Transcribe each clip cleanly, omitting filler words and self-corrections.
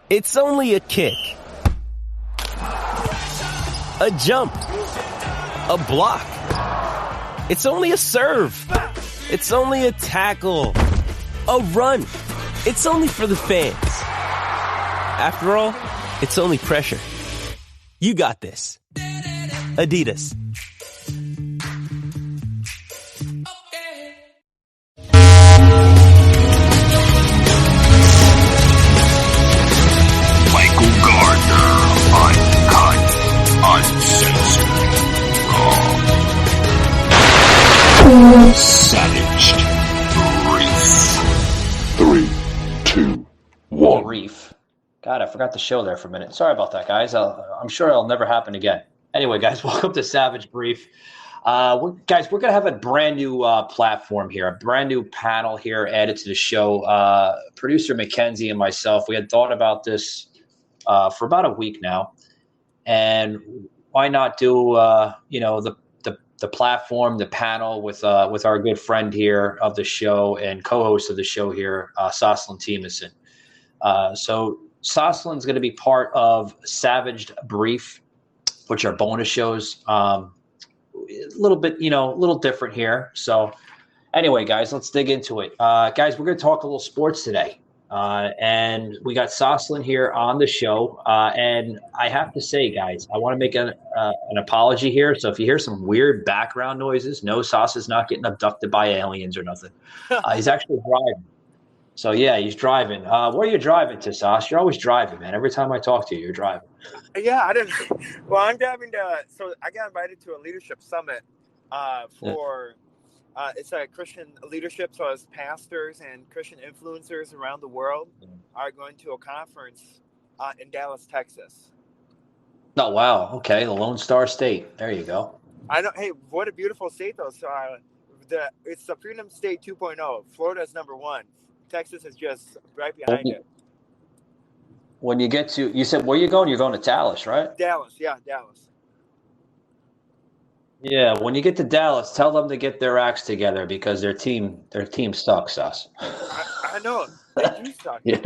It's only a kick, a jump, a block. It's only a serve. It's only a tackle, a run. It's only for the fans. After all, it's only pressure. You got this. Adidas. Michael Gardner, uncut, uncensored, raw. Savaged Brief. 3, 2, 1. Brief. God, I forgot to show there for a minute. Sorry about that, guys. I'm sure it'll never happen again. Anyway, guys, welcome to Savage Brief. We're going to have a brand new platform here, a brand new panel here added to the show. Producer Mackenzie and myself, we had thought about this for about a week now. And why not do, the platform, the panel with our good friend here of the show and co-host of the show here, Soslin Timuson. So Soslin's going to be part of Savaged Brief, which are bonus shows. A little bit, a little different here. So anyway, guys, let's dig into it. Guys, we're going to talk a little sports today. And we got Soslin here on the show. And I have to say, guys, I want to make an apology here. So if you hear some weird background noises, no, Sos is not getting abducted by aliens or nothing. He's actually driving. So, yeah, he's driving. Where are you driving to, Sos? You're always driving, man. Every time I talk to you, you're driving. Yeah, I didn't. Well, I'm driving so I got invited to a leadership summit it's a Christian leadership. So as pastors and Christian influencers around the world are going to a conference in Dallas, Texas. Oh, wow. Okay, the Lone Star State. There you go. I know. Hey, what a beautiful state, though. So it's the Freedom State 2.0. Florida's number 1. Texas is just right behind it. When you get to, you said, where you going? You're going to Dallas, right? Dallas, yeah, Dallas. Yeah, when you get to Dallas, tell them to get their acts together because their team sucks, us. I know they do suck. Yeah.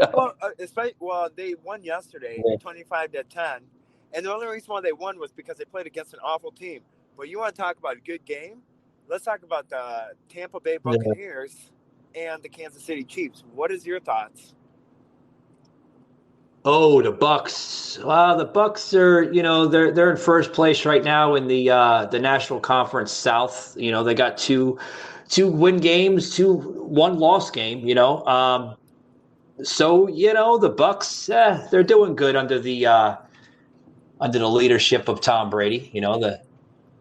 Well, they won yesterday, 25-10, and the only reason why they won was because they played against an awful team. But you want to talk about a good game? Let's talk about the Tampa Bay Buccaneers. Yeah. And the Kansas City Chiefs. What is your thoughts? Oh, the Bucs. Well, the Bucs are, they're in first place right now in the National Conference South. They got two win games, one loss game. So the Bucs, they're doing good under the leadership of Tom Brady. The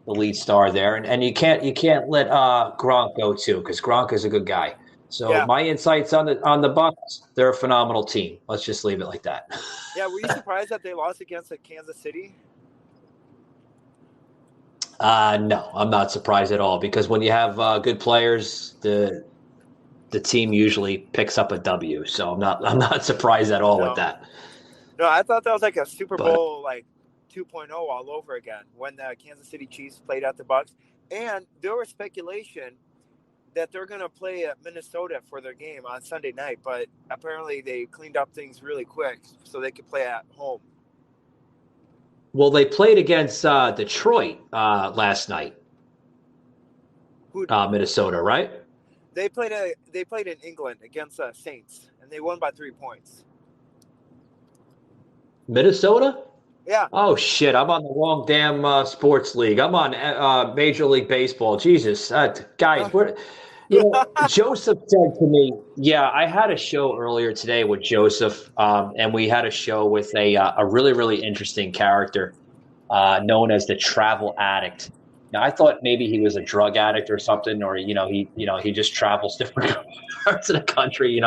lead star there, and you can't let Gronk go too because Gronk is a good guy. So yeah. My insights on the Bucs, they're a phenomenal team. Let's just leave it like that. Yeah, were you surprised that they lost against Kansas City? No, I'm not surprised at all because when you have good players, the team usually picks up a W. So I'm not surprised at all with that. No, I thought that was like a Super Bowl 2.0 all over again when the Kansas City Chiefs played at the Bucs, and there was speculation that they're going to play at Minnesota for their game on Sunday night, but apparently they cleaned up things really quick so they could play at home. Well, they played against Detroit last night. Minnesota, right? They played in England against Saints, and they won by 3 points. Minnesota? Yeah. Oh, shit. I'm on the wrong damn sports league. I'm on Major League Baseball. Jesus. Guys, Joseph said to me, I had a show earlier today with Joseph, and we had a show with a really, really interesting character known as the Travel Addict. Now, I thought maybe he was a drug addict or something, or he just travels different parts of the country,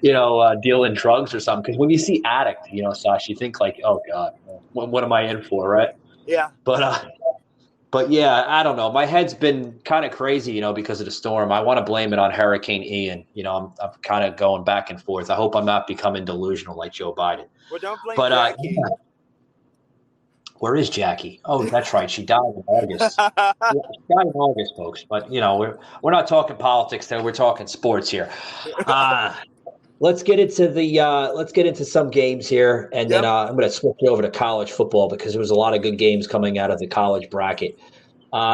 dealing drugs or something. Because when you see addict, Sash, you think like, oh God, what am I in for, right? Yeah. But yeah, I don't know. My head's been kind of crazy, because of the storm. I want to blame it on Hurricane Ian. I'm kind of going back and forth. I hope I'm not becoming delusional like Joe Biden. Well, don't blame Jackie. Where is Jackie? Oh, that's right. She died in August. She died in August, folks. But we're not talking politics there. We're talking sports here. let's get into some games here, and then I'm going to switch over to college football because there was a lot of good games coming out of the college bracket.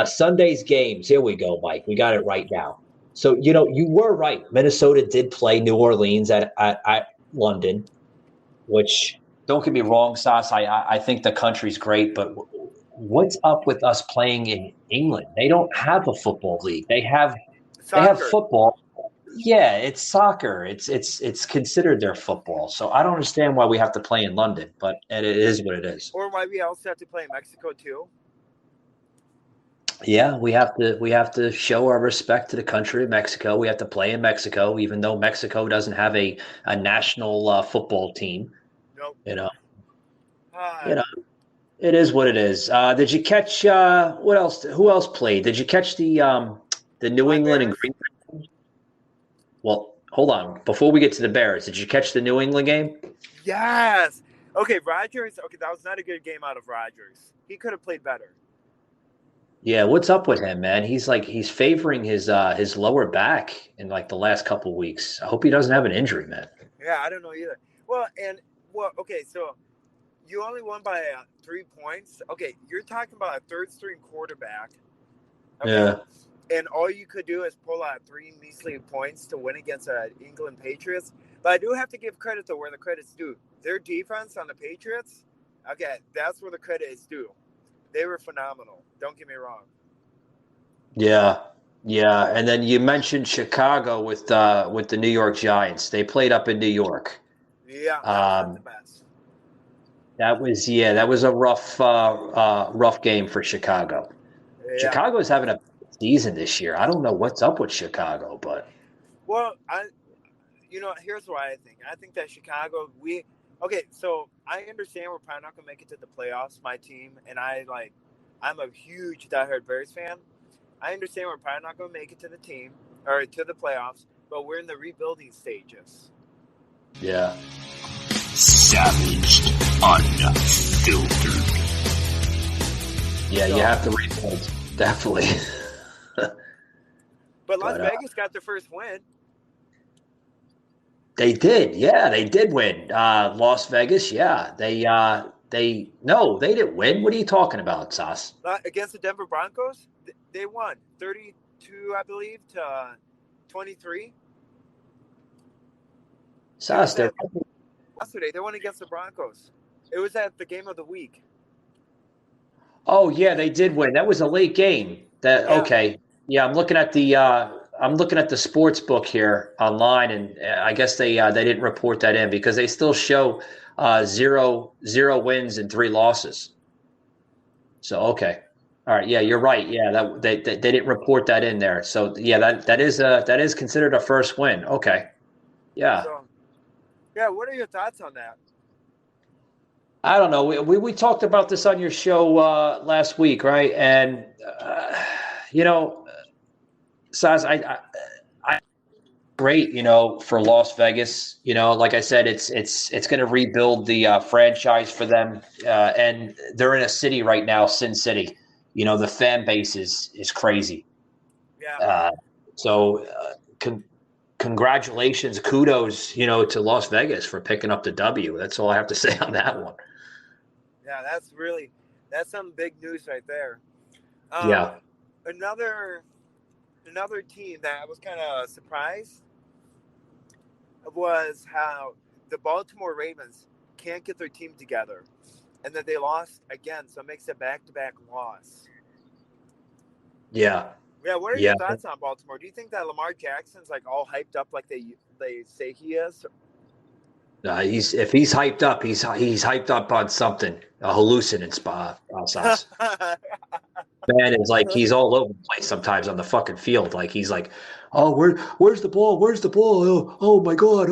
Sunday's games. Here we go, Mike. We got it right now. So you were right. Minnesota did play New Orleans at London, which, don't get me wrong, Sas. I think the country's great, but what's up with us playing in England? They don't have a football league. They have football. Yeah, it's soccer. It's considered their football. So I don't understand why we have to play in London, but it is what it is. Or why we also have to play in Mexico too. Yeah, we have to show our respect to the country of Mexico. We have to play in Mexico, even though Mexico doesn't have a national football team. Nope. It is what it is. Did you catch what else? Who else played? Did you catch the New England and Green Bay? Well, hold on. Before we get to the Bears, did you catch the New England game? Yes. Okay, Rodgers. Okay, that was not a good game out of Rodgers. He could have played better. Yeah, what's up with him, man? He's favoring his lower back in like the last couple of weeks. I hope he doesn't have an injury, man. Yeah, I don't know either. Well, okay, so you only won by 3 points. Okay, you're talking about a third-string quarterback. Okay? Yeah. And all you could do is pull out 3 measly points to win against England Patriots. But I do have to give credit to where the credit's due. Their defense on the Patriots, okay, that's where the credit is due. They were phenomenal. Don't get me wrong. Yeah. And then you mentioned Chicago with the New York Giants. They played up in New York. Yeah, that's the best. That was a rough game for Chicago. Yeah. Chicago's having a season this year. I don't know what's up with Chicago, but here's what I think. I think that Chicago, so I understand we're probably not going to make it to the playoffs, my team, and I'm a huge diehard Bears fan. I understand we're probably not going to make it to the team or to the playoffs, but we're in the rebuilding stages. Yeah. Savaged Unfiltered. Yeah, you have to rebuild, definitely. But Las Vegas got their first win. They did. Yeah, they did win. Las Vegas, yeah. They didn't win. What are you talking about, Sas? Against the Denver Broncos, they won 32, I believe, to 23. Sas, yesterday they won against the Broncos. It was at the game of the week. Oh yeah, they did win. That was a late game. Okay. Yeah, I'm looking at the sports book here online, and I guess they didn't report that in because they still show 0 wins and 3 losses. So okay, all right, yeah, you're right. Yeah, they didn't report that in there. So yeah, that is considered a first win. Okay, yeah. So, what are your thoughts on that? I don't know. We talked about this on your show last week, right? And Saz, I great, for Las Vegas. Like I said, it's going to rebuild the franchise for them, and they're in a city right now, Sin City. The fan base is crazy. Yeah. Congratulations, kudos, to Las Vegas for picking up the W. That's all I have to say on that one. Yeah, that's some big news right there. Yeah. Another team that I was kind of surprised was how the Baltimore Ravens can't get their team together and that they lost again. So it makes a back-to-back loss. Yeah. Yeah. What are your thoughts on Baltimore? Do you think that Lamar Jackson's all hyped up like they say he is? If he's hyped up, he's hyped up on something, a hallucinant spot. Man is he's all over the place sometimes on the fucking field. He's like, oh, where's the ball? Where's the ball? Oh my god!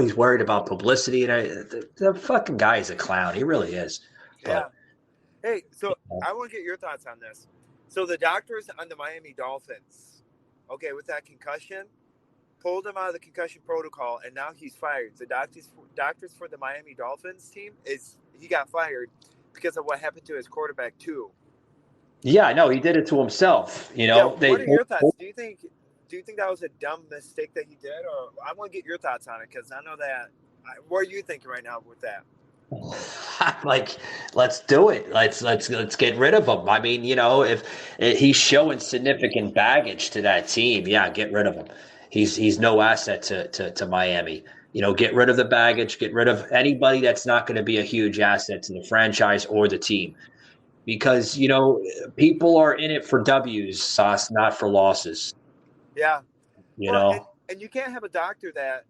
He's worried about publicity, and the fucking guy is a clown. He really is. Yeah. Hey, so I want to get your thoughts on this. So the doctors on the Miami Dolphins, okay, with that concussion, pulled him out of the concussion protocol, and now he's fired. The doctors for the Miami Dolphins team he got fired because of what happened to his quarterback too. Yeah, I know he did it to himself. What are your thoughts? Do you think do you think that was a dumb mistake that he did, or I want to get your thoughts on it because I know that. What are you thinking right now with that? Like, let's do it. Let's get rid of him. I mean, if he's showing significant baggage to that team, yeah, get rid of him. He's no asset to Miami. Get rid of the baggage. Get rid of anybody that's not going to be a huge asset to the franchise or the team. Because, people are in it for W's, Sauce, not for losses. Yeah. And you can't have a doctor that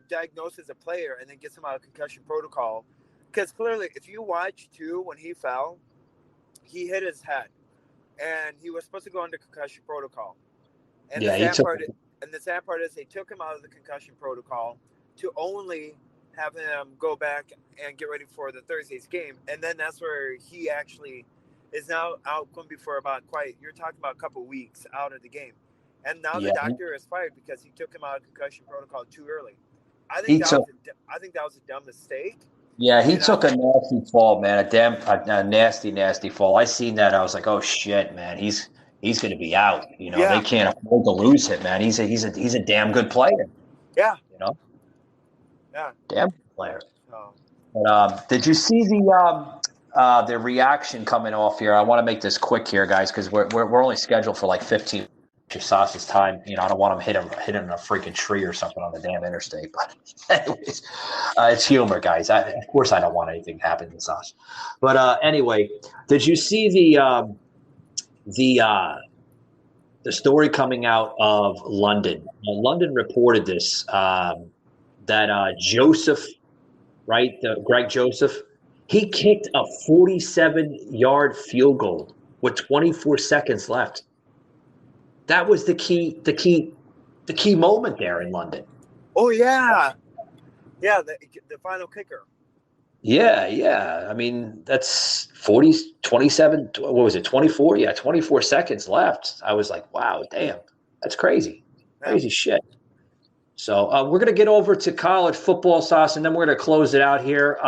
diagnoses a player and then gets him out of concussion protocol. Because clearly, if you watch, too, when he fell, he hit his head. And he was supposed to go under concussion protocol. And the sad part is they took him out of the concussion protocol to only have him go back and get ready for the Thursday's game. And then that's where he actually is now out going to be for you're talking about a couple of weeks out of the game. And now the doctor is fired because he took him out of concussion protocol too early. I think that was a dumb mistake. Yeah, he took a nasty fall, man. A nasty, nasty fall. I seen that. I was like, oh shit, man. He's going to be out. They can't afford to lose him, man. He's a damn good player. Yeah. Yeah. Damn good player. Oh. But did you see the reaction coming off here? I want to make this quick here, guys, because we're only scheduled for like 15 Sauce's time. I don't want him hitting a freaking tree or something on the damn interstate. But anyways, it's humor, guys. Of course, I don't want anything to happen to Sauce. But anyway, did you see the story coming out of London? London reported this that Joseph, right? Greg Joseph, he kicked a 47-yard field goal with 24 seconds left. That was the key moment there in London. Oh yeah, the final kicker. Yeah. I mean, that's 27. What was it? 24. Yeah, 24 seconds left. I was like, wow, damn, that's crazy, crazy shit. So we're gonna get over to college football, Sauce, and then we're gonna close it out here.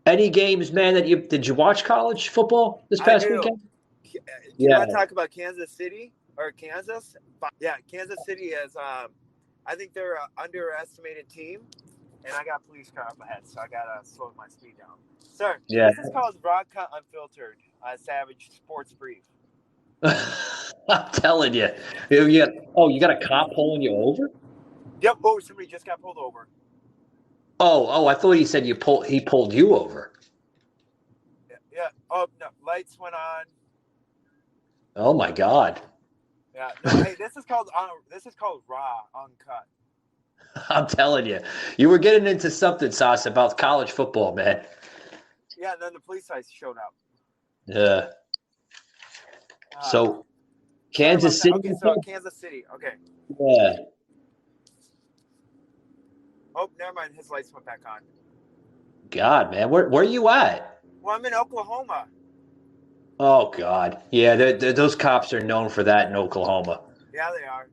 Any games, man, did you watch college football this past weekend? You want to talk about Kansas City or Kansas? Yeah, Kansas City is, I think they're an underestimated team, and I got a police car up ahead, so I got to slow my speed down. Sir, this is called Broadcast Unfiltered, Savaged Sports Brief. I'm telling you. You got a cop pulling you over? Yep. Oh, somebody just got pulled over. Oh, I thought he said he pulled you over. Yeah. Oh, no, lights went on. Oh my God! Yeah, no, hey, this is called raw, uncut. I'm telling you, you were getting into something, Sauce, about college football, man. Yeah, and then the police guys showed up. Yeah. So, Kansas City. Okay, so Kansas City. Okay. Yeah. Oh, never mind. His lights went back on. God, man, where are you at? Well, I'm in Oklahoma. Oh, God. Yeah, those cops are known for that in Oklahoma. Yeah, they are.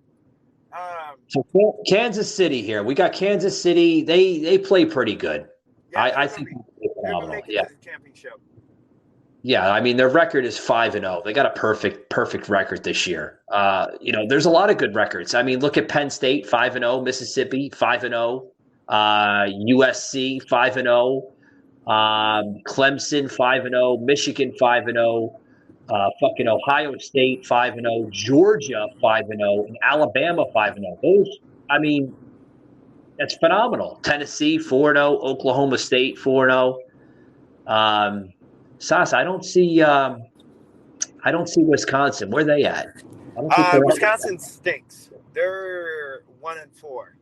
So Kansas City here. We got Kansas City. They play pretty good. Yeah, I think they're phenomenal. Yeah. To the championship. Yeah, I mean, their record is 5-0. They got a perfect record this year. There's a lot of good records. I mean, look at Penn State, 5-0, Mississippi, 5-0, USC, 5-0. Clemson 5-0, Michigan 5-0, fucking Ohio State 5-0, Georgia 5-0, and Alabama 5-0. Those, I mean, that's phenomenal. Tennessee 4-0, Oklahoma State 4-0. Sauce, I don't see Wisconsin. Where are they at? I don't think Wisconsin stinks. They're 1-4.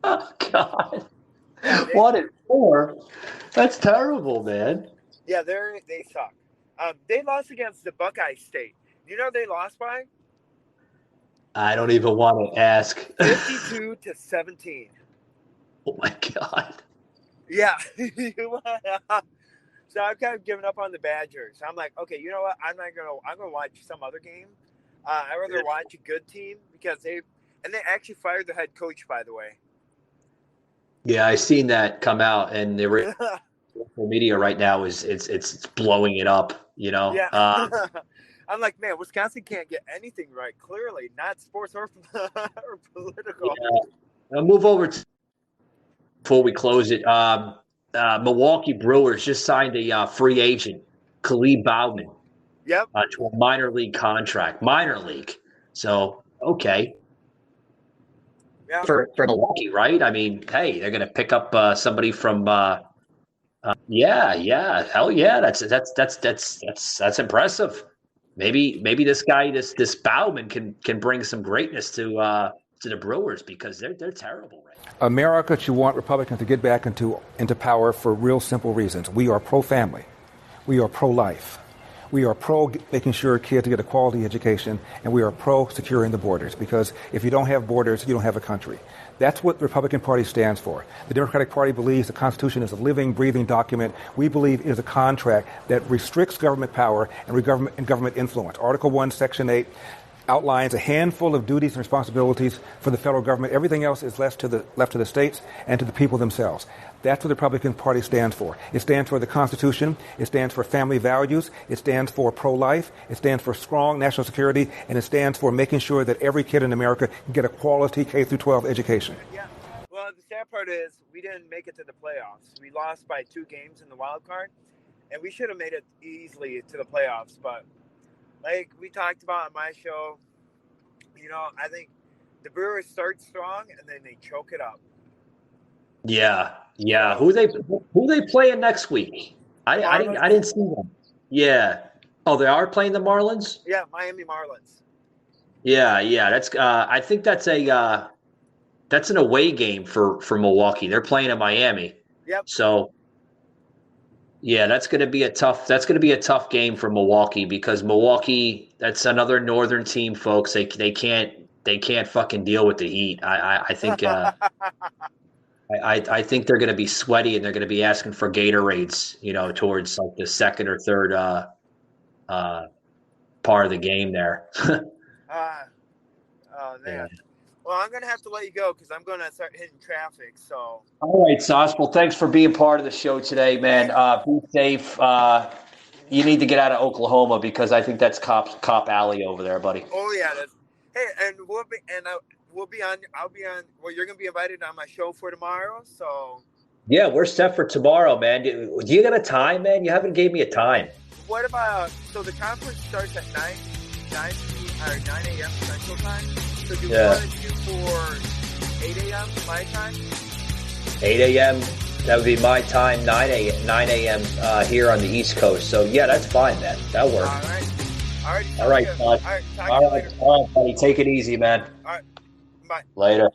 Oh God. 1-4? That's terrible, man. Yeah, they suck. They lost against the Buckeye State. You know they lost by? I don't even want to ask. 52-17. Oh my God. Yeah. So I've kind of given up on the Badgers. I'm like, okay, you know what? I'm gonna watch some other game. I'd rather watch a good team because they actually fired the head coach, by the way. Yeah, I seen that come out, and the social media right now it's blowing it up. Yeah. I'm like, man, Wisconsin can't get anything right. Clearly, not sports or political. Yeah. I'll move over to before we close it. Milwaukee Brewers just signed a free agent, Khalid Bowman. Yep. To a minor league contract. Minor league. So, okay. Yeah. For Milwaukee, right? I mean, hey, they're going to pick up somebody from hell yeah. That's impressive. Maybe this guy, this Bowman can bring some greatness to the Brewers because they're terrible right now. America should want Republicans to get back into power for real simple reasons. We are pro-family. We are pro-life. We are pro making sure kids get a quality education, and we are pro securing the borders, because if you don't have borders, you don't have a country. That's what the Republican Party stands for. The Democratic Party believes the Constitution is a living, breathing document. We believe it is a contract that restricts government power and government influence. Article 1, Section 8 outlines a handful of duties and responsibilities for the federal government. Everything else is left to the states and to the people themselves. That's what the Republican Party stands for. It stands for the Constitution. It stands for family values. It stands for pro-life. It stands for strong national security. And it stands for making sure that every kid in America can get a quality K-12 education. Yeah. Well, the sad part is we didn't make it to the playoffs. We lost by 2 games in the wild card, and we should have made it easily to the playoffs. But like we talked about on my show, I think the Brewers start strong and then they choke it up. Yeah. Who they playing next week? I didn't see them. Yeah. Oh, they are playing the Marlins? Yeah, Miami Marlins. Yeah. That's I think that's an away game for Milwaukee. They're playing in Miami. Yep. So yeah, that's going to be a tough game for Milwaukee, because Milwaukee, that's another northern team, folks. They can't fucking deal with the heat. I think I think they're going to be sweaty, and they're going to be asking for Gatorades, towards like the second or third part of the game there. Oh man. Yeah. Well, I'm going to have to let you go because I'm going to start hitting traffic. So. All right, Sauce. Well, thanks for being part of the show today, man. Be safe. You need to get out of Oklahoma, because I think that's cop alley over there, buddy. Oh yeah. Hey, and we'll be on. I'll be on. Well, you're going to be invited on my show for tomorrow. So. Yeah, we're set for tomorrow, man. Do you got a time, man? You haven't gave me a time. What about? So the conference starts at 9 a.m. Central Time. So do you want to do for 8 a.m. my time? 8 a.m. That would be my time. 9 a.m. Here on the East Coast. So yeah, that's fine, man. That works. All right, bud. All right, buddy. Take it easy, man. All right. Bye. Later.